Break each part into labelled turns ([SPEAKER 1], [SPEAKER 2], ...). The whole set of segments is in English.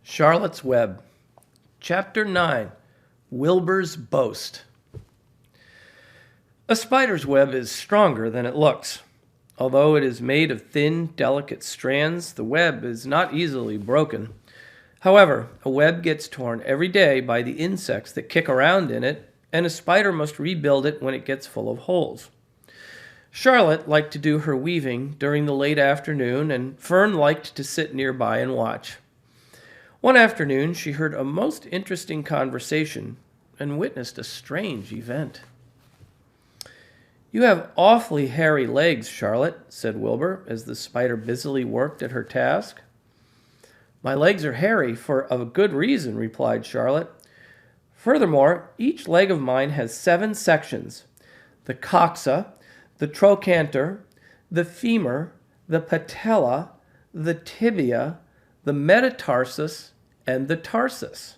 [SPEAKER 1] Charlotte's Web. Chapter 9. Wilbur's Boast. A spider's web is stronger than it looks. Although it is made of thin, delicate strands, the web is not easily broken. However, a web gets torn every day by the insects that kick around in it, and a spider must rebuild it when it gets full of holes. Charlotte liked to do her weaving during the late afternoon, and Fern liked to sit nearby and watch. One afternoon, she heard a most interesting conversation and witnessed a strange event. "You have awfully hairy legs, Charlotte," said Wilbur, as the spider busily worked at her task. "My legs are hairy for a good reason," replied Charlotte. "Furthermore, each leg of mine has 7 sections: the coxa, the trochanter, the femur, the patella, the tibia, the metatarsus, and the tarsus."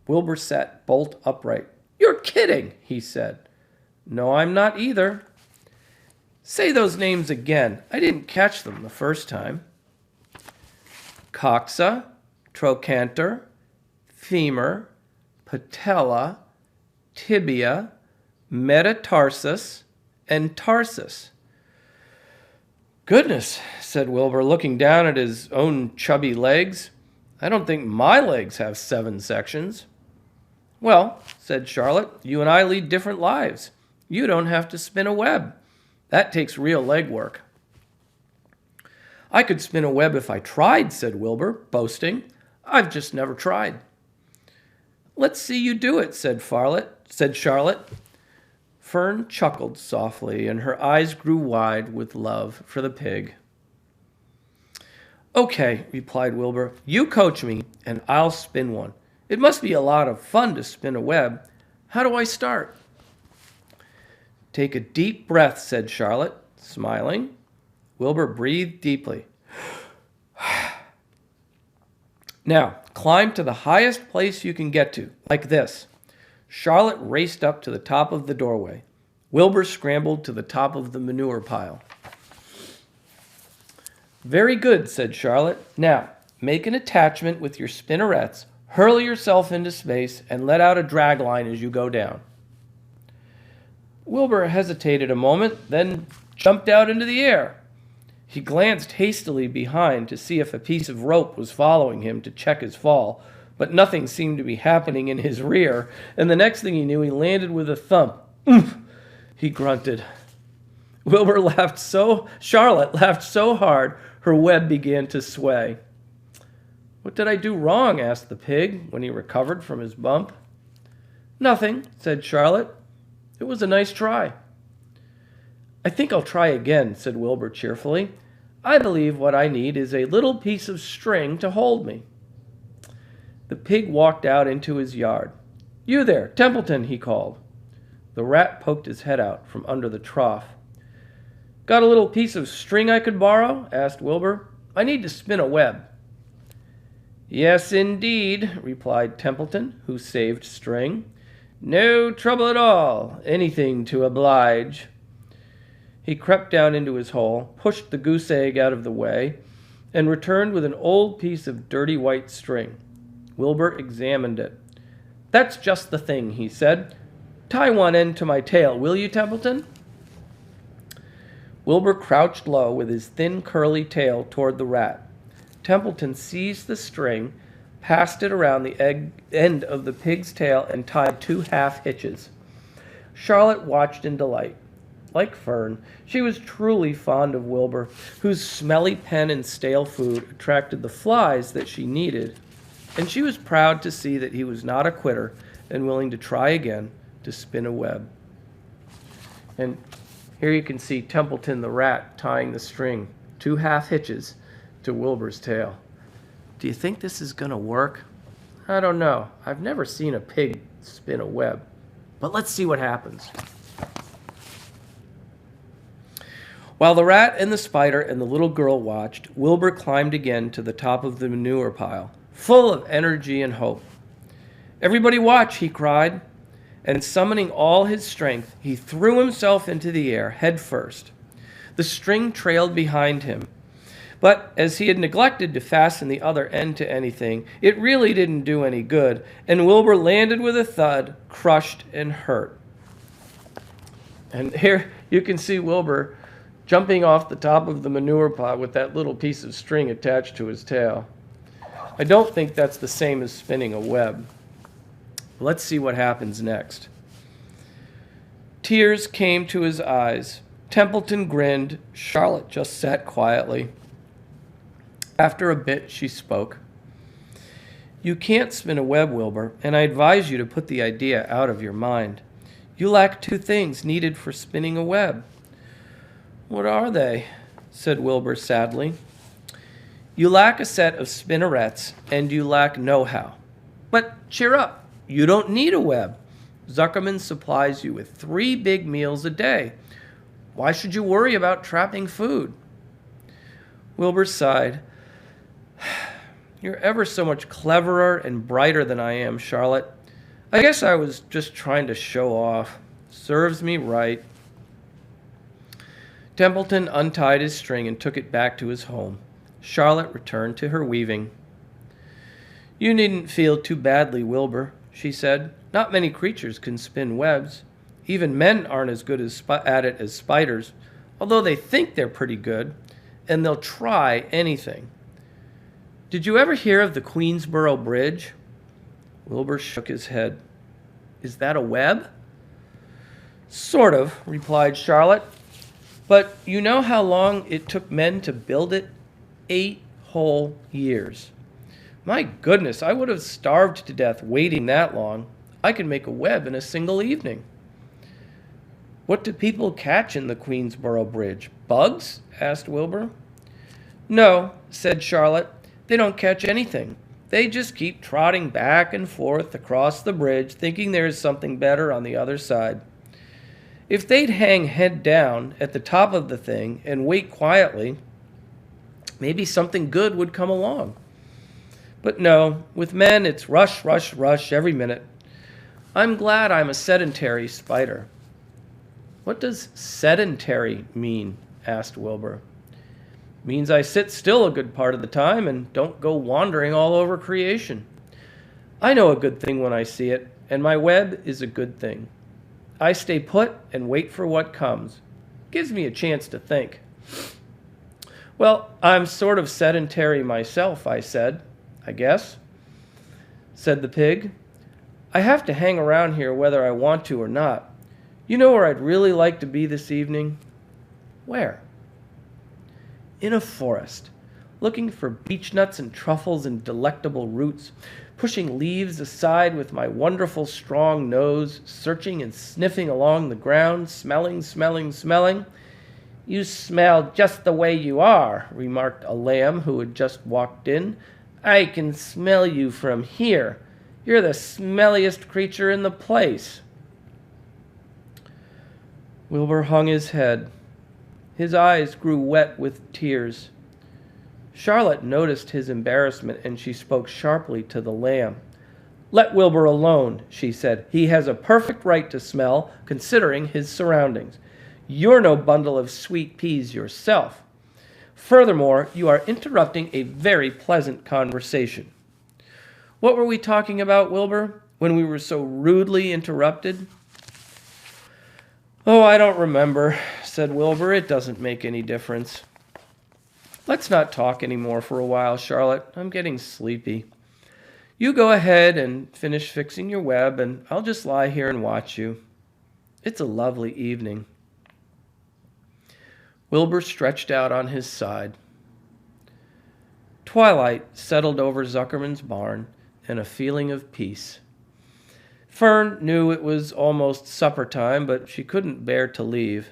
[SPEAKER 1] Wilbur sat bolt upright. "You're kidding," he said. "No, I'm not either." "Say those names again. I didn't catch them the first time." Coxa, trochanter, femur, patella, tibia, metatarsus, and tarsus. "Goodness," said Wilbur, looking down at his own chubby legs. "I don't think my legs have 7 sections." "Well," said Charlotte, "you and I lead different lives. You don't have to spin a web. That takes real leg work." "I could spin a web if I tried," said Wilbur, boasting. "I've just never tried." "Let's see you do it," said Charlotte. Fern chuckled softly, and her eyes grew wide with love for the pig. "Okay," replied Wilbur. "You coach me, and I'll spin one. It must be a lot of fun to spin a web. How do I start?" "Take a deep breath," said Charlotte, smiling. Wilbur breathed deeply. "Now, climb to the highest place you can get to, like this." Charlotte raced up to the top of the doorway. Wilbur scrambled to the top of the manure pile. "Very good," said Charlotte. "Now, make an attachment with your spinnerets, hurl yourself into space, and let out a drag line as you go down." Wilbur hesitated a moment, then jumped out into the air. He glanced hastily behind to see if a piece of rope was following him to check his fall, but nothing seemed to be happening in his rear, and the next thing he knew, he landed with a thump. "Oomph!" he grunted. Charlotte laughed so hard, her web began to sway. "What did I do wrong?" asked the pig when he recovered from his bump. "Nothing," said Charlotte. "It was a nice try." "I think I'll try again," said Wilbur cheerfully. "I believe what I need is a little piece of string to hold me." The pig walked out into his yard. "You there, Templeton," he called. The rat poked his head out from under the trough. "Got a little piece of string I could borrow?" asked Wilbur. "I need to spin a web." "Yes, indeed," replied Templeton, who saved string. "No trouble at all. Anything to oblige." He crept down into his hole, pushed the goose egg out of the way, and returned with an old piece of dirty white string. Wilbur examined it. "That's just the thing," he said. "Tie one end to my tail, will you, Templeton?" Wilbur crouched low with his thin, curly tail toward the rat. Templeton seized the string, passed it around the end of the pig's tail, and tied 2 half hitches. Charlotte watched in delight. Like Fern, she was truly fond of Wilbur, whose smelly pen and stale food attracted the flies that she needed, and she was proud to see that he was not a quitter and willing to try again to spin a web. And here you can see Templeton the rat tying the string, 2 half hitches, to Wilbur's tail. Do you think this is going to work? I don't know. I've never seen a pig spin a web. But let's see what happens. While the rat and the spider and the little girl watched, Wilbur climbed again to the top of the manure pile, full of energy and hope. "Everybody watch," he cried, and summoning all his strength, he threw himself into the air head first. The string trailed behind him, But as he had neglected to fasten the other end to anything, it really didn't do any good, and Wilbur landed with a thud, crushed and hurt. And here you can see Wilbur jumping off the top of the manure pile with that little piece of string attached to his tail. I don't think that's the same as spinning a web. Let's see what happens next. Tears came to his eyes. Templeton grinned. Charlotte just sat quietly. After a bit, she spoke. You can't spin a web, Wilbur, and I advise you to put the idea out of your mind. You lack two things needed for spinning a web. What are they? Said Wilbur sadly. You lack a set of spinnerets, and you lack know-how. But cheer up. You don't need a web. Zuckerman supplies you with 3 big meals a day. Why should you worry about trapping food? Wilbur sighed. You're ever so much cleverer and brighter than I am, Charlotte. I guess I was just trying to show off. Serves me right. Templeton untied his string and took it back to his home. Charlotte returned to her weaving. You needn't feel too badly, Wilbur, she said. Not many creatures can spin webs. Even men aren't as good at it as spiders, although they think they're pretty good, and they'll try anything. Did you ever hear of the Queensboro Bridge? Wilbur shook his head. Is that a web? Sort of, replied Charlotte. But you know how long it took men to build it? 8 whole years. My goodness, I would have starved to death waiting that long. I could make a web in a single evening. What do people catch in the Queensboro Bridge? Bugs? Asked Wilbur. No, said Charlotte. They don't catch anything. They just keep trotting back and forth across the bridge, thinking there is something better on the other side. If they'd hang head down at the top of the thing and wait quietly, maybe something good would come along. But no, with men it's rush, rush, rush every minute. I'm glad I'm a sedentary spider. What does sedentary mean? Asked Wilbur. Means I sit still a good part of the time and don't go wandering all over creation. I know a good thing when I see it, and my web is a good thing. I stay put and wait for what comes. Gives me a chance to think. Well, I'm sort of sedentary myself, I said. I guess, said the pig. I have to hang around here whether I want to or not. You know where I'd really like to be this evening? Where? In a forest, looking for beechnuts and truffles and delectable roots, pushing leaves aside with my wonderful strong nose, searching and sniffing along the ground, smelling, smelling, smelling. You smell just the way you are, remarked a lamb who had just walked in. I can smell you from here. You're the smelliest creature in the place. Wilbur hung his head. His eyes grew wet with tears. Charlotte noticed his embarrassment, and she spoke sharply to the lamb. Let Wilbur alone, she said. He has a perfect right to smell, considering his surroundings. You're no bundle of sweet peas yourself. Furthermore, you are interrupting a very pleasant conversation. What were we talking about, Wilbur, when we were so rudely interrupted? Oh, I don't remember, said Wilbur. It doesn't make any difference. Let's not talk any more for a while, Charlotte. I'm getting sleepy. You go ahead and finish fixing your web, and I'll just lie here and watch you. It's a lovely evening. Wilbur stretched out on his side. Twilight settled over Zuckerman's barn, and a feeling of peace. Fern knew it was almost supper time, but she couldn't bear to leave.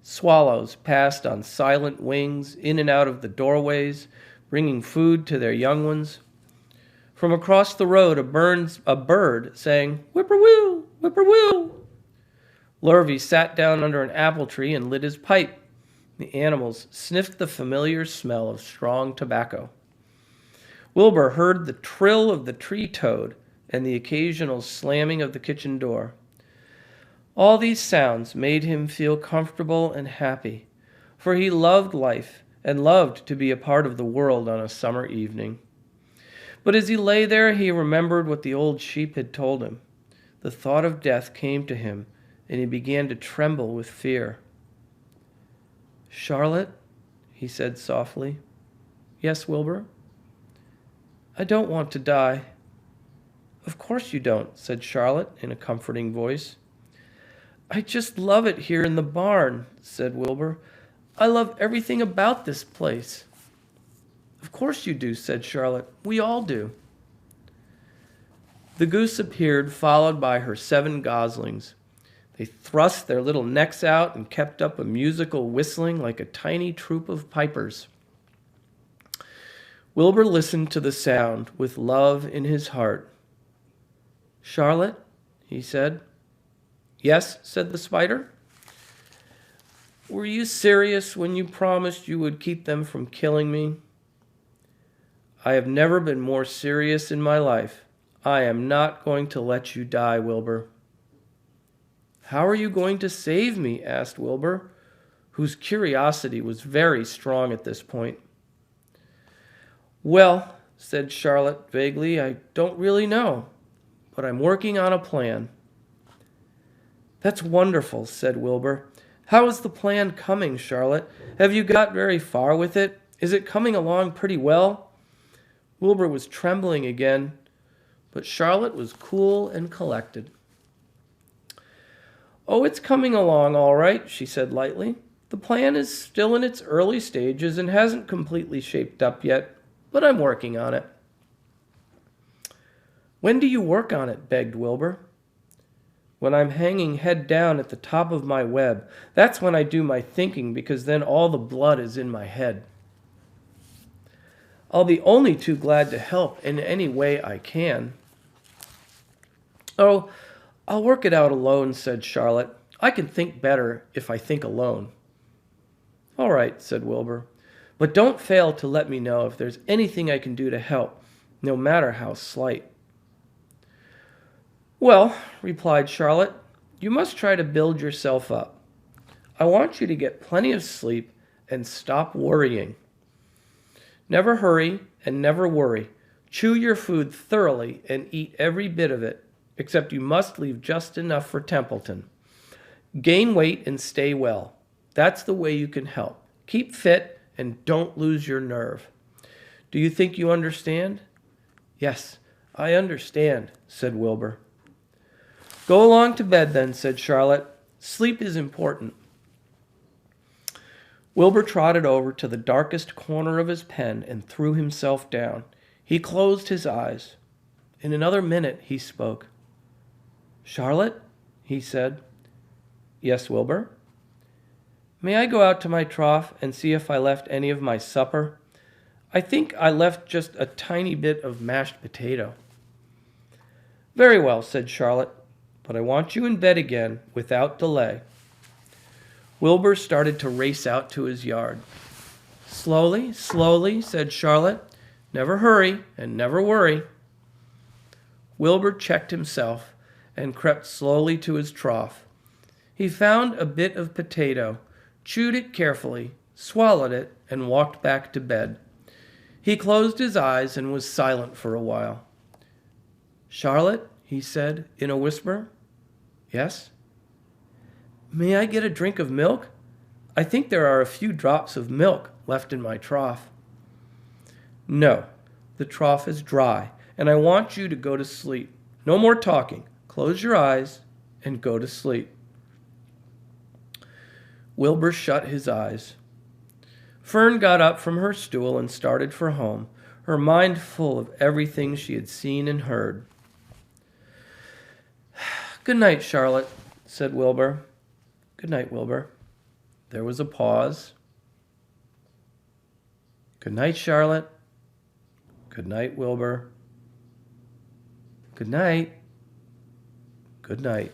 [SPEAKER 1] Swallows passed on silent wings in and out of the doorways, bringing food to their young ones. From across the road, a bird sang, "Whippoorwill, whippoorwill." Lurvy sat down under an apple tree and lit his pipe. The animals sniffed the familiar smell of strong tobacco. Wilbur heard the trill of the tree toad and the occasional slamming of the kitchen door. All these sounds made him feel comfortable and happy, for he loved life and loved to be a part of the world on a summer evening. But as he lay there, he remembered what the old sheep had told him. The thought of death came to him, and he began to tremble with fear. "Charlotte," he said softly. "Yes, Wilbur?" "I don't want to die." "Of course you don't," said Charlotte in a comforting voice. "I just love it here in the barn," said Wilbur. "I love everything about this place." "Of course you do," said Charlotte. "We all do." The goose appeared, followed by her 7 goslings. They thrust their little necks out and kept up a musical whistling like a tiny troop of pipers. Wilbur listened to the sound with love in his heart. "Charlotte," he said. "Yes," said the spider. "Were you serious when you promised you would keep them from killing me?" "I have never been more serious in my life. I am not going to let you die, Wilbur." "How are you going to save me?" asked Wilbur, whose curiosity was very strong at this point. "Well," said Charlotte vaguely, "I don't really know, but I'm working on a plan." "That's wonderful," said Wilbur. "How is the plan coming, Charlotte? Have you got very far with it? Is it coming along pretty well?" Wilbur was trembling again, but Charlotte was cool and collected. "Oh, it's coming along all right," she said lightly. "The plan is still in its early stages and hasn't completely shaped up yet, but I'm working on it." "When do you work on it?" begged Wilbur. "When I'm hanging head down at the top of my web. That's when I do my thinking, because then all the blood is in my head." "I'll be only too glad to help in any way I can." "Oh, I'll work it out alone," said Charlotte. "I can think better if I think alone." "All right," said Wilbur. "But don't fail to let me know if there's anything I can do to help, no matter how slight." "Well," replied Charlotte, "you must try to build yourself up. I want you to get plenty of sleep and stop worrying. Never hurry and never worry. Chew your food thoroughly and eat every bit of it, except you must leave just enough for Templeton. Gain weight and stay well. That's the way you can help. Keep fit and don't lose your nerve. Do you think you understand?" "Yes, I understand," said Wilbur. "Go along to bed then," said Charlotte. "Sleep is important." Wilbur trotted over to the darkest corner of his pen and threw himself down. He closed his eyes. In another minute he spoke. "Charlotte," he said. "Yes, Wilbur?" "May I go out to my trough and see if I left any of my supper? I think I left just a tiny bit of mashed potato." "Very well," said Charlotte, "but I want you in bed again without delay." Wilbur started to race out to his yard. "Slowly, slowly," said Charlotte. "Never hurry and never worry." Wilbur checked himself and crept slowly to his trough. He found a bit of potato, chewed it carefully, swallowed it, and walked back to bed. He closed his eyes and was silent for a while. "Charlotte," he said in a whisper. "Yes?" "May I get a drink of milk? I think there are a few drops of milk left in my trough." "No, the trough is dry, and I want you to go to sleep. No more talking. Close your eyes and go to sleep." Wilbur shut his eyes. Fern got up from her stool and started for home, her mind full of everything she had seen and heard. "Good night, Charlotte," said Wilbur. "Good night, Wilbur." There was a pause. "Good night, Charlotte." "Good night, Wilbur." "Good night." "Good night."